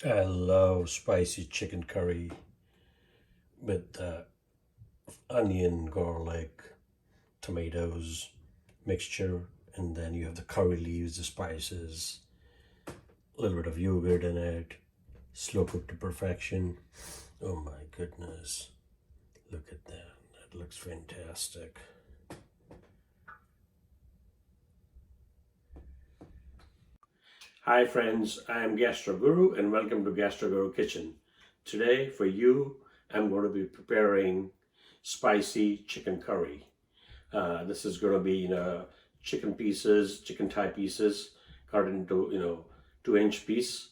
I love spicy chicken curry with onion, garlic, tomatoes mixture, and then you have the curry leaves, the spices, a little bit of yogurt in it, slow cooked to perfection. Oh my goodness, look at that. That looks fantastic. Hi friends, I am Gastro Guru and welcome to Gastro Guru Kitchen. Today for you, I'm going to be preparing spicy chicken curry. This is going to be, chicken pieces, chicken thigh pieces, cut into, 2-inch piece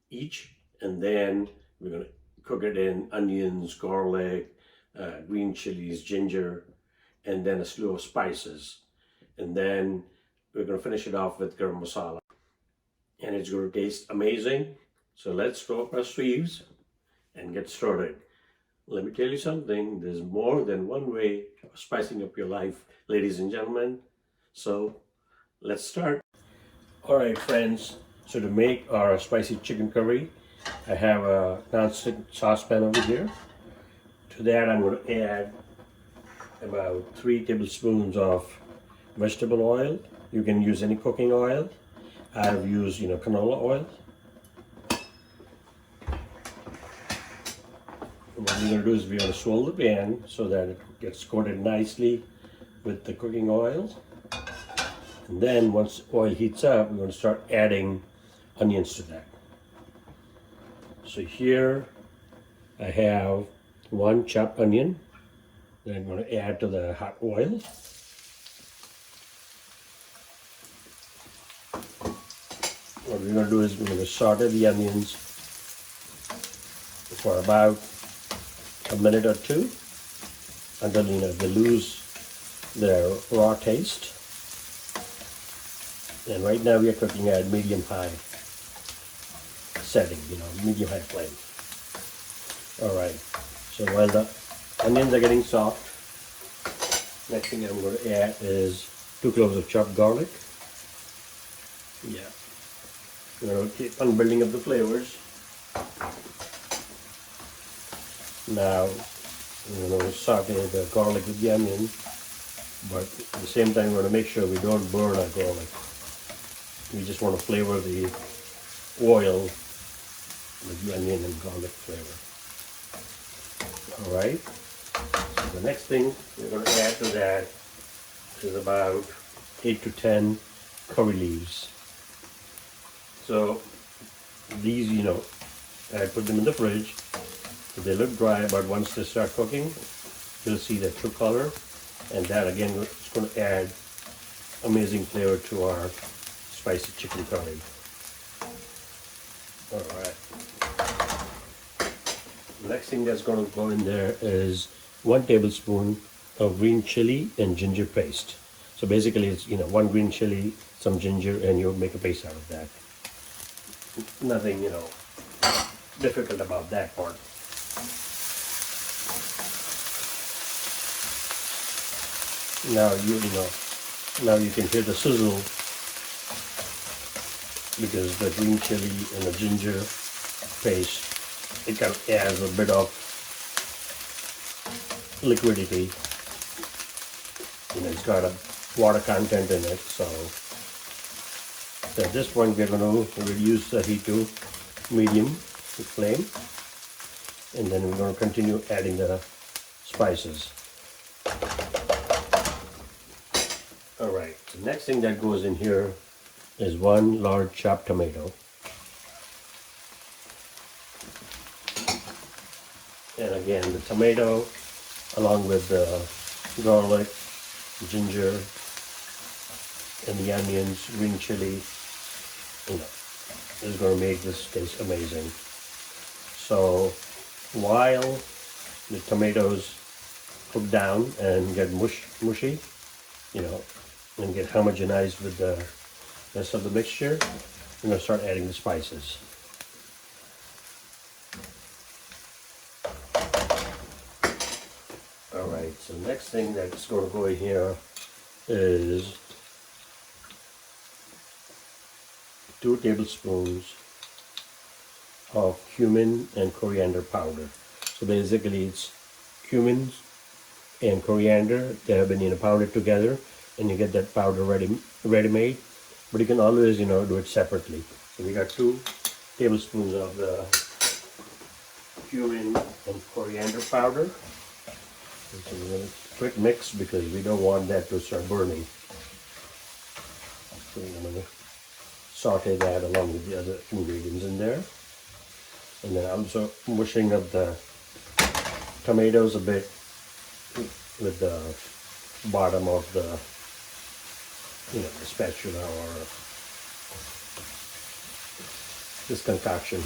each, and then we're going to cook it in onions, garlic, green chilies, ginger, and then a slew of spices. And then we're going to finish it off with garam masala. And it's going to taste amazing. So let's roll up our sleeves and get started. Let me tell you something, there's more than one way of spicing up your life, ladies and gentlemen. So let's start. All right, friends. So to make our spicy chicken curry, I have a nonstick saucepan over here. To that, I'm going to add about 3 tablespoons of vegetable oil. You can use any cooking oil. I've used, canola oil. And what we're going to do is we're going to swirl the pan so that it gets coated nicely with the cooking oil. And then once oil heats up, we're going to start adding onions to that. So here I have 1 chopped onion that I'm going to add to the hot oil. What we're going to do is we're going to saute the onions for about a minute or two until they lose their raw taste. And right now we are cooking at medium-high setting, medium-high flame. All right. So while the onions are getting soft, next thing I'm going to add is 2 cloves of chopped garlic. Yeah. We're going to keep on building up the flavors. Now, we're going to saute the garlic with the onion, but at the same time, we're going to make sure we don't burn our garlic. We just want to flavor the oil with the onion and garlic flavor. All right. So the next thing we're going to add to that is about 8 to 10 curry leaves. So these, I put them in the fridge. They look dry, but once they start cooking, you'll see their true color. And that again is going to add amazing flavor to our spicy chicken curry. All right. The next thing that's going to go in there is 1 tablespoon of green chili and ginger paste. So basically it's, 1 green chili, some ginger, and you'll make a paste out of that. Nothing, difficult about that part. Now now you can hear the sizzle because the green chili and the ginger paste, it kind of adds a bit of liquidity. It's got a water content in it, so at this point we're going to reduce the heat to medium flame, and then we're going to continue adding the spices. All right, the next thing that goes in here is 1 large chopped tomato. And again, the tomato along with the garlic, ginger, and the onions, green chili, is going to make this taste amazing. So while the tomatoes cook down and get mushy, and get homogenized with the rest of the mixture, we're going to start adding the spices. All right, so the next thing that's going to go in here is 2 tablespoons of cumin and coriander powder. So basically it's cumin and coriander. They have been pounded together, and you get that powder ready-made. But you can always do it separately. So we got 2 tablespoons of the cumin and coriander powder. This is a quick mix because we don't want that to start burning. So I'm going to saute that along with the other ingredients in there. And then I'm also mushing up the tomatoes a bit with the bottom of the the spatula or this concoction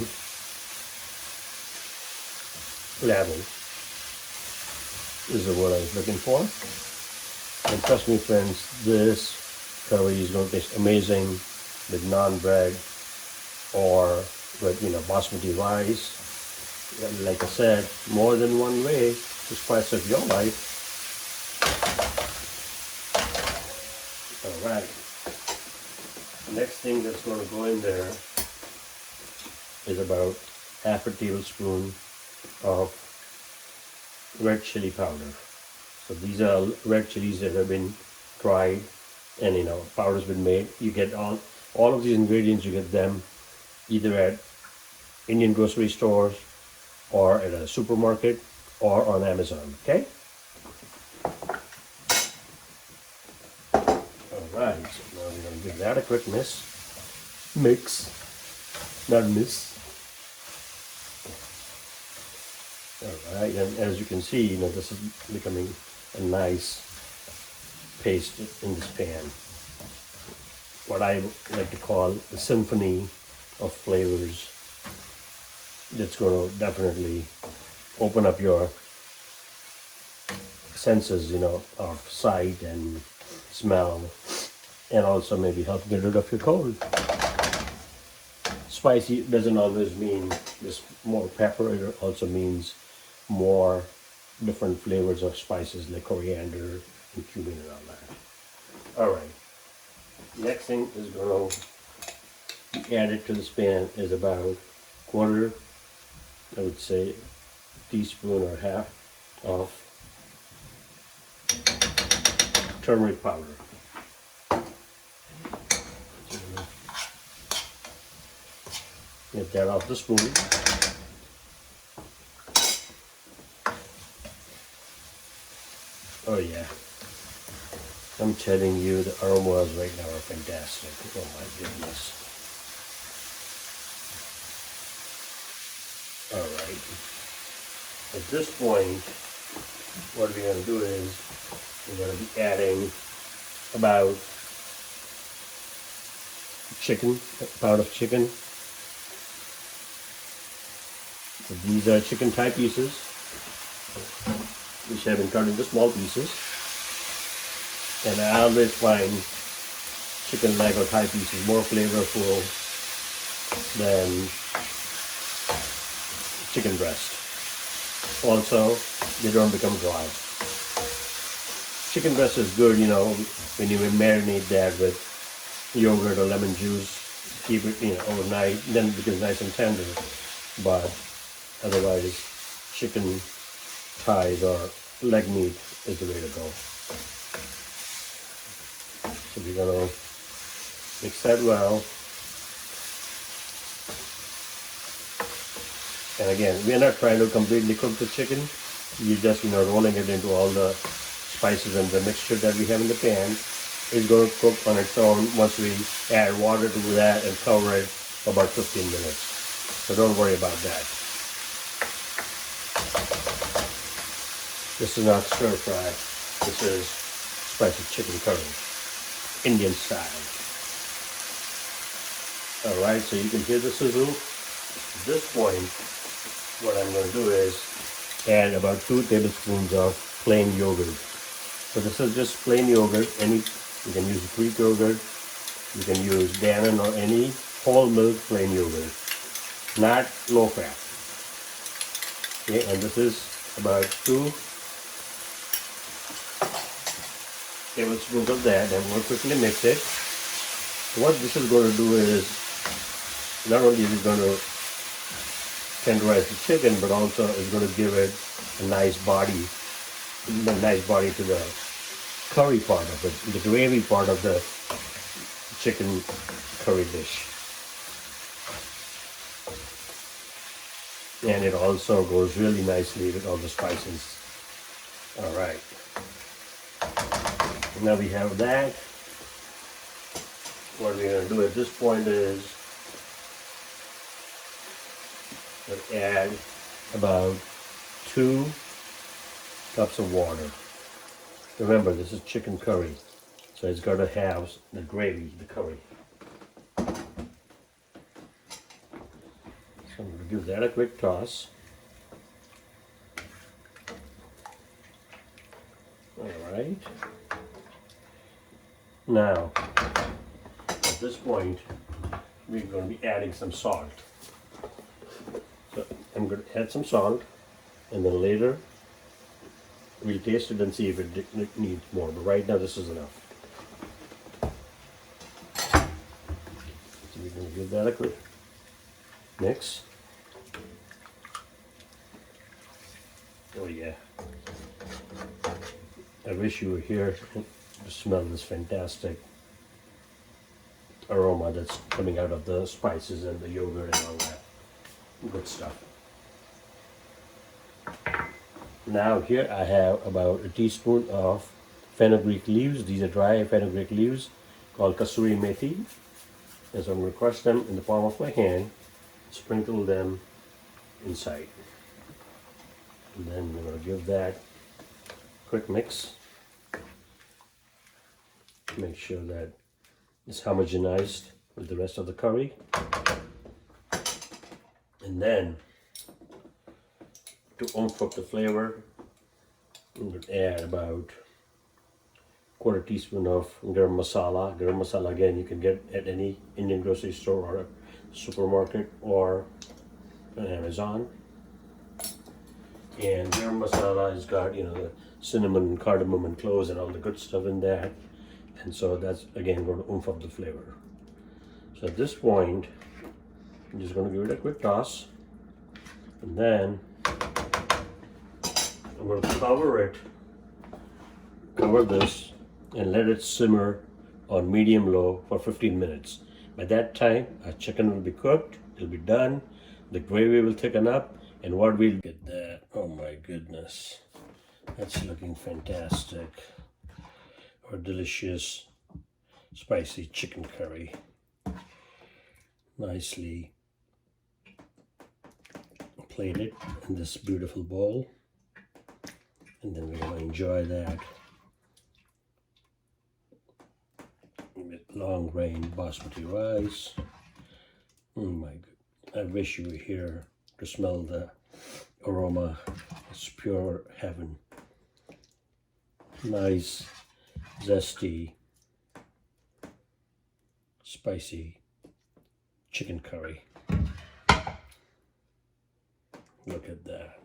level is the word I was looking for. And trust me friends, this curry is going to taste amazing with naan bread or with basmati rice. And like I said, more than one way to spice up your life. Alright. Next thing that's going to go in there is about half a tablespoon of red chili powder. So these are red chilies that have been dried and powder's been made. You get all of these ingredients, you get them either at Indian grocery stores or at a supermarket or on Amazon, okay? Alright, so now we're going to give that a quick mix, not miss. Alright, and as you can see, this is becoming a nice paste in this pan. What I like to call a symphony of flavors that's going to definitely open up your senses, of sight and smell, and also maybe help get rid of your cold. Spicy doesn't always mean just more pepper, it also means more different flavors of spices like coriander and cumin and all that. Alright, next thing is going to be added to this pan is about quarter, I would say, teaspoon or half of turmeric powder. Get that off the spoon. Oh yeah, I'm telling you, the aromas right now are fantastic. Oh my goodness. Alright, at this point, what we're going to do is we're going to be adding about a pound of chicken. So these are chicken thigh pieces, which have been cut into small pieces. And I always find chicken leg or thigh pieces more flavorful than chicken breast. Also, they don't become dry. Chicken breast is good, when you marinate that with yogurt or lemon juice, keep it overnight, then it becomes nice and tender. But otherwise, chicken thighs or leg meat is the way to go. So we're gonna mix that well. And again, we're not trying to completely cook the chicken. You're just rolling it into all the spices and the mixture that we have in the pan. It's going to cook on its own once we add water to that and cover it for about 15 minutes. So don't worry about that. This is not stir fry. This is spicy chicken curry, Indian style. Alright, so you can hear the sizzle. At this point, what I'm going to do is add about 2 tablespoons of plain yogurt. So this is just plain yogurt. You can use Greek yogurt, you can use Dannon or any whole milk plain yogurt, not low fat. Okay, and this is about 2 tablespoons of that, and we'll quickly mix it. What this is going to do is, not only is it going to tenderize the chicken, but also is going to give it a nice body to the curry part of it, the gravy part of the chicken curry dish. And it also goes really nicely with all the spices. All right. Now we have that. What we're going to do at this point is add about 2 cups of water. Remember, this is chicken curry, so it's got to have the gravy, the curry. So I'm going to give that a quick toss. All right. Now, at this point, we're going to be adding some salt. So I'm going to add some salt, and then later we'll taste it and see if it needs more. But right now, this is enough. So we're going to give that a quick mix. Oh yeah. I wish you were here to smell this fantastic aroma that's coming out of the spices and the yogurt and all that good stuff. Now here I have about a teaspoon of fenugreek leaves. These are dry fenugreek leaves called kasuri methi. And so I'm going to crush them in the palm of my hand, sprinkle them inside. And then we're going to give that a quick mix. Make sure that it's homogenized with the rest of the curry. And then, to oomph up the flavor, I'm going to add about 1/4 teaspoon of garam masala. Garam masala, again, you can get at any Indian grocery store or a supermarket or on Amazon. And garam masala has got, you know, the cinnamon and cardamom and cloves and all the good stuff in that. And so that's, again, going to oomph up the flavor. So at this point, I'm just going to give it a quick toss. And then I'm going to cover this, and let it simmer on medium-low for 15 minutes. By that time, our chicken will be cooked, it'll be done, the gravy will thicken up, and what we'll get that. Oh my goodness, that's looking fantastic. Our delicious spicy chicken curry. Nicely plated in this beautiful bowl. And then we're going to enjoy that with long grain basmati rice. Oh my god, I wish you were here to smell the aroma. It's pure heaven. Nice, zesty, spicy chicken curry. Look at that.